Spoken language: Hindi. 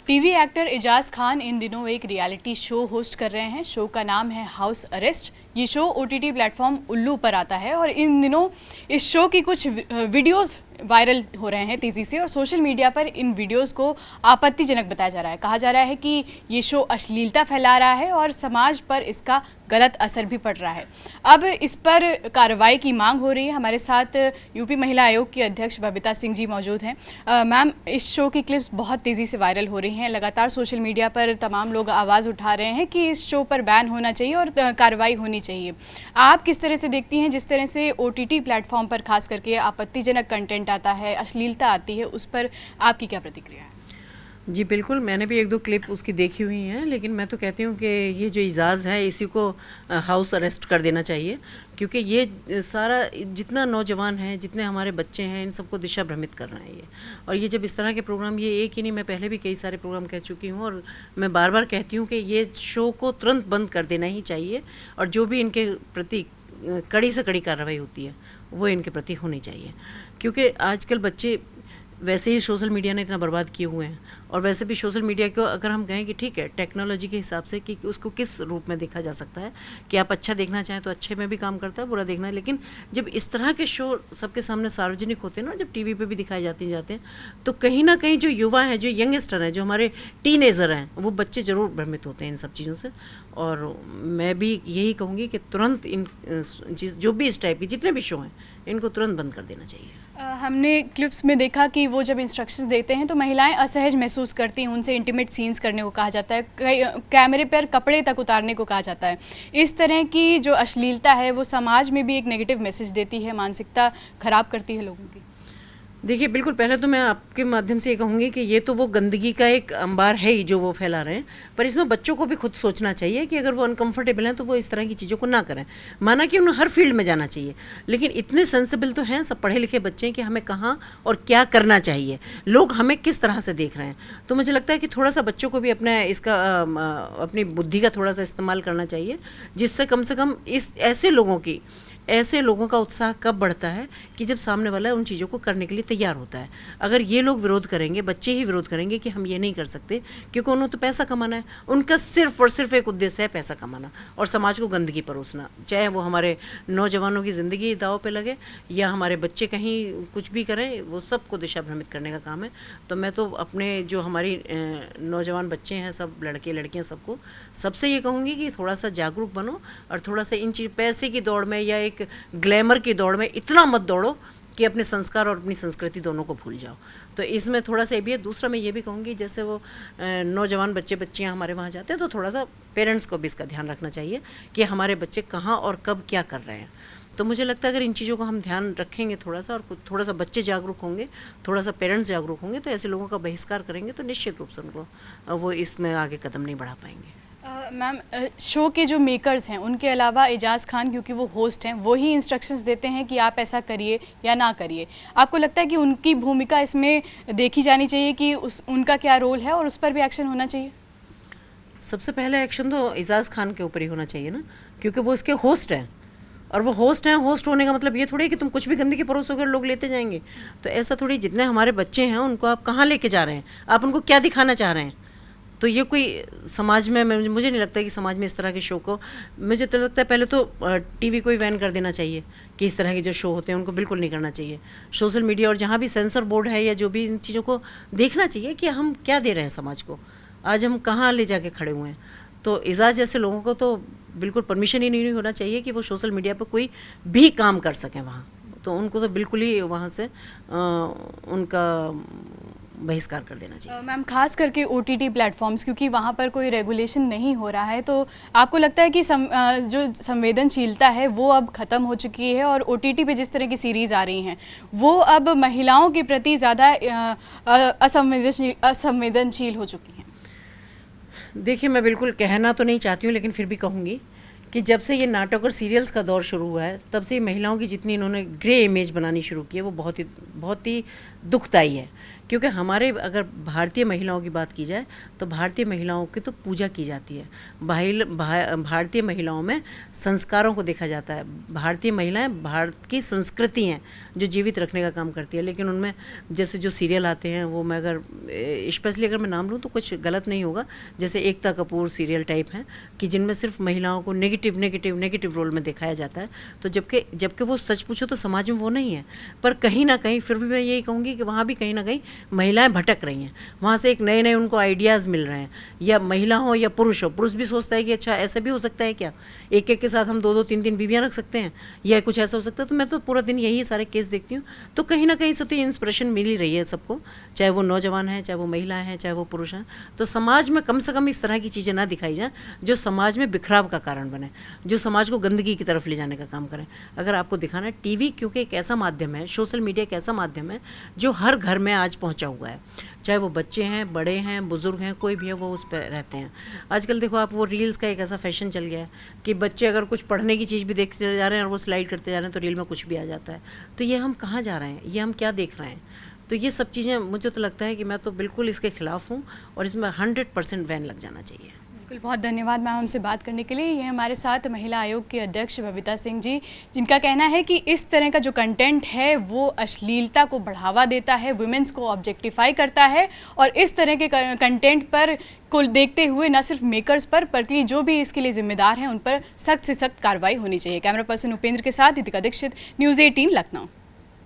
टीवी एक्टर एजाज खान इन दिनों एक रियलिटी शो होस्ट कर रहे हैं। शो का नाम है हाउस अरेस्ट। ये शो ओटीटी प्लेटफॉर्म उल्लू पर आता है और इन दिनों इस शो की कुछ वीडियोस वायरल हो रहे हैं तेज़ी से और सोशल मीडिया पर इन वीडियोस को आपत्तिजनक बताया जा रहा है। कहा जा रहा है कि ये शो अश्लीलता फैला रहा है और समाज पर इसका गलत असर भी पड़ रहा है। अब इस पर कार्रवाई की मांग हो रही है। हमारे साथ यूपी महिला आयोग की अध्यक्ष बबीता सिंह जी मौजूद हैं। मैम, इस शो की क्लिप्स बहुत तेज़ी से वायरल हो रही हैं। लगातार सोशल मीडिया पर तमाम लोग आवाज़ उठा रहे हैं कि इस शो पर बैन होना चाहिए और कार्रवाई होनी चाहिए। आप किस तरह से देखती हैं जिस तरह से ओटीटी प्लेटफॉर्म पर खास करके आपत्तिजनक कंटेंट आता है, अश्लीलता आती है, उस पर आपकी क्या प्रतिक्रिया है? जी बिल्कुल, मैंने भी एक दो क्लिप उसकी देखी हुई हैं, लेकिन मैं तो कहती हूँ कि ये जो एजाज़ है इसी को हाउस अरेस्ट कर देना चाहिए, क्योंकि ये सारा जितना नौजवान हैं, जितने हमारे बच्चे हैं, इन सबको दिशा भ्रमित कर रहा है ये। और ये जब इस तरह के प्रोग्राम, ये एक ही नहीं, मैं पहले भी कई सारे प्रोग्राम कह चुकी हूँ और मैं बार बार कहती हूँ कि ये शो को तुरंत बंद कर देना ही चाहिए और जो भी इनके प्रति कड़ी से कड़ी कार्रवाई होती है वो इनके प्रति होनी चाहिए, क्योंकि आजकल बच्चे वैसे ही सोशल मीडिया ने इतना बर्बाद किए हुए हैं और वैसे भी सोशल मीडिया को अगर हम कहें कि ठीक है टेक्नोलॉजी के हिसाब से कि उसको किस रूप में देखा जा सकता है कि आप अच्छा देखना चाहें तो अच्छे में भी काम करता है, बुरा देखना है, लेकिन जब इस तरह के शो सबके सामने सार्वजनिक होते हैं ना, जब टीवी पे भी दिखाए जाते हैं तो कहीं ना कहीं जो युवा हैं, जो यंगस्टर हैं, जो हमारे टीनेजर हैं, वो बच्चे ज़रूर भ्रमित होते हैं इन सब चीज़ों से। और मैं भी यही कहूँगी कि तुरंत इन जो भी इस टाइप के जितने भी शो हैं इनको तुरंत बंद कर देना चाहिए। हमने क्लिप्स में देखा कि वो जब इंस्ट्रक्शंस देते हैं तो महिलाएं असहज महसूस करती हैं, उनसे इंटीमेट सीन्स करने को कहा जाता है, कैमरे पर कपड़े तक उतारने को कहा जाता है। इस तरह की जो अश्लीलता है वो समाज में भी एक नेगेटिव मैसेज देती है, मानसिकता खराब करती है लोगों की। देखिए बिल्कुल, पहले तो मैं आपके माध्यम से ये कहूँगी कि ये तो वो गंदगी का एक अंबार है ही जो वो फैला रहे हैं, पर इसमें बच्चों को भी खुद सोचना चाहिए कि अगर वो अनकंफर्टेबल हैं तो वो इस तरह की चीज़ों को ना करें। माना कि उन्हें हर फील्ड में जाना चाहिए, लेकिन इतने सेंसिबल तो हैं, सब पढ़े लिखे बच्चे हैं कि हमें कहाँ और क्या करना चाहिए, लोग हमें किस तरह से देख रहे हैं। तो मुझे लगता है कि थोड़ा सा बच्चों को भी अपनी बुद्धि का थोड़ा सा इस्तेमाल करना चाहिए, जिससे कम से कम ऐसे लोगों का उत्साह कब बढ़ता है कि जब सामने वाला उन चीज़ों को करने के लिए तैयार होता है। अगर ये लोग विरोध करेंगे, बच्चे ही विरोध करेंगे कि हम ये नहीं कर सकते, क्योंकि उन्होंने तो पैसा कमाना है, उनका सिर्फ और सिर्फ एक उद्देश्य है पैसा कमाना और समाज को गंदगी परोसना, चाहे वो हमारे नौजवानों की ज़िंदगी दाव पे लगे या हमारे बच्चे कहीं कुछ भी करें, वो सबको दिशा भ्रमित करने का काम है। तो मैं तो अपने जो हमारी नौजवान बच्चे हैं, सब लड़के लड़कियाँ, सबसे ये कहूँगी कि थोड़ा सा जागरूक बनो और थोड़ा सा इन चीज़ पैसे की दौड़ में या एक ग्लैमर की दौड़ में इतना मत दौड़ो कि अपने संस्कार और अपनी संस्कृति दोनों को भूल जाओ। तो इसमें थोड़ा सा ये भी है। दूसरा मैं ये भी कहूँगी, जैसे वो नौजवान बच्चियाँ हमारे वहाँ जाते हैं तो थोड़ा सा पेरेंट्स को भी इसका ध्यान रखना चाहिए कि हमारे बच्चे कहाँ और कब क्या कर रहे हैं। तो मुझे लगता है अगर इन चीज़ों को हम ध्यान रखेंगे थोड़ा सा, और थोड़ा सा बच्चे जागरूक होंगे, थोड़ा सा पेरेंट्स जागरूक होंगे, तो ऐसे लोगों का बहिष्कार करेंगे तो निश्चित रूप से उनको वो इसमें आगे कदम नहीं बढ़ा पाएंगे। मैम, शो के जो मेकर्स हैं उनके अलावा एजाज खान, क्योंकि वो होस्ट हैं, वो ही इंस्ट्रक्शंस देते हैं कि आप ऐसा करिए या ना करिए। आपको लगता है कि उनकी भूमिका इसमें देखी जानी चाहिए कि उनका क्या रोल है और उस पर भी एक्शन होना चाहिए? सबसे पहले एक्शन तो एजाज खान के ऊपर ही होना चाहिए ना, क्योंकि वो इसके होस्ट हैं और वो होस्ट हैं। होस्ट होने का मतलब ये थोड़ी है कि तुम कुछ भी गंदगी परोसोगे और लोग लेते जाएंगे। तो ऐसा थोड़ी, जितने हमारे बच्चे हैं उनको आप कहाँ लेके जा रहे हैं, आप उनको क्या दिखाना चाह रहे हैं। तो ये कोई समाज में, मुझे नहीं लगता कि समाज में इस तरह के शो को, मुझे तो लगता है पहले तो टीवी को ही बैन कर देना चाहिए कि इस तरह के जो शो होते हैं उनको बिल्कुल नहीं करना चाहिए। सोशल मीडिया और जहाँ भी सेंसर बोर्ड है या जो भी, इन चीज़ों को देखना चाहिए कि हम क्या दे रहे हैं समाज को, आज हम कहाँ ले जाके खड़े हुए हैं। तो एजाज जैसे लोगों को तो बिल्कुल परमिशन ही नहीं होना चाहिए कि वो सोशल मीडिया पर कोई भी काम कर सकें वहाँ। तो उनको तो बिल्कुल ही वहाँ से उनका बहिष्कार कर देना चाहिए। मैम, खास करके ओटीटी प्लेटफॉर्म्स, क्योंकि वहाँ पर कोई रेगुलेशन नहीं हो रहा है, तो आपको लगता है कि जो संवेदनशीलता है वो अब ख़त्म हो चुकी है और ओटीटी पे जिस तरह की सीरीज़ आ रही हैं वो अब महिलाओं के प्रति ज़्यादा असंवेदनशील हो चुकी हैं? देखिए, मैं बिल्कुल कहना तो नहीं चाहती हूँ, लेकिन फिर भी कहूँगी कि जब से ये नाटक और सीरियल्स का दौर शुरू हुआ है तब से महिलाओं की जितनी इन्होंने ग्रे इमेज बनानी शुरू की है वो बहुत ही दुखदाई है। क्योंकि हमारे अगर भारतीय महिलाओं की बात की जाए तो भारतीय महिलाओं की तो पूजा की जाती है। भारतीय महिलाओं में संस्कारों को देखा जाता है। भारतीय महिलाएं भारत की संस्कृति हैं जो जीवित रखने का काम करती है। लेकिन उनमें जैसे जो सीरियल आते हैं वो, मैं अगर स्पेशली अगर मैं नाम लूँ तो कुछ गलत नहीं होगा, जैसे एकता कपूर सीरियल टाइप हैं कि जिनमें सिर्फ महिलाओं को नेगेटिव रोल में दिखाया जाता है। तो जबकि वो सच पूछो तो समाज में वो नहीं है, पर कहीं ना कहीं फिर भी मैं यही कहूँगी कि वहाँ भी कहीं ना कहीं महिलाएं भटक रही हैं। वहाँ से एक नए उनको आइडियाज़ मिल रहे हैं, या महिला हो या पुरुष हो। पुरुष भी सोचता है कि अच्छा ऐसा भी हो सकता है क्या, एक के साथ हम 2-2 3-3 बीवियाँ रख सकते हैं, या कुछ ऐसा हो सकता है। तो मैं तो पूरा दिन यही सारे केस देखती हूँ, तो कहीं ना कहीं से तो इंस्पिरेशन मिल ही रही है सबको, चाहे वो नौजवान हैं, चाहे वो महिलाएं हैं, चाहे वो पुरुष हैं। तो समाज में कम से कम इस तरह की चीज़ें ना दिखाई जाए जो समाज में बिखराव का कारण बने, जो समाज को गंदगी की तरफ ले जाने का काम करें। अगर आपको दिखाना है, टीवी क्योंकि एक ऐसा माध्यम है, सोशल मीडिया एक ऐसा माध्यम है जो हर घर में आज पहुंचा हुआ है, चाहे वो बच्चे हैं, बड़े हैं, बुजुर्ग हैं, कोई भी है, वो उस पर रहते हैं। आजकल देखो आप, वो रील्स का एक ऐसा फैशन चल गया है कि बच्चे अगर कुछ पढ़ने की चीज़ भी देखते जा रहे हैं और वो स्लाइड करते जा रहे हैं तो रील में कुछ भी आ जाता है। तो ये हम कहाँ जा रहे हैं, ये हम क्या देख रहे हैं? तो ये सब चीज़ें मुझे तो लगता है कि मैं तो बिल्कुल इसके खिलाफ हूँ और इसमें 100% बैन लग जाना चाहिए। बिल्कुल, बहुत धन्यवाद मैम हमसे बात करने के लिए। ये हमारे साथ महिला आयोग के अध्यक्ष बबीता सिंह जी, जिनका कहना है कि इस तरह का जो कंटेंट है वो अश्लीलता को बढ़ावा देता है, वुमेन्स को ऑब्जेक्टिफाई करता है, और इस तरह के कंटेंट पर को देखते हुए न सिर्फ मेकर्स पर बल्कि जो भी इसके लिए जिम्मेदार हैं उन पर सख्त से सख्त कार्रवाई होनी चाहिए। कैमरा पर्सन उपेंद्र के साथ दीपिका दीक्षित, न्यूज़ 18 लखनऊ।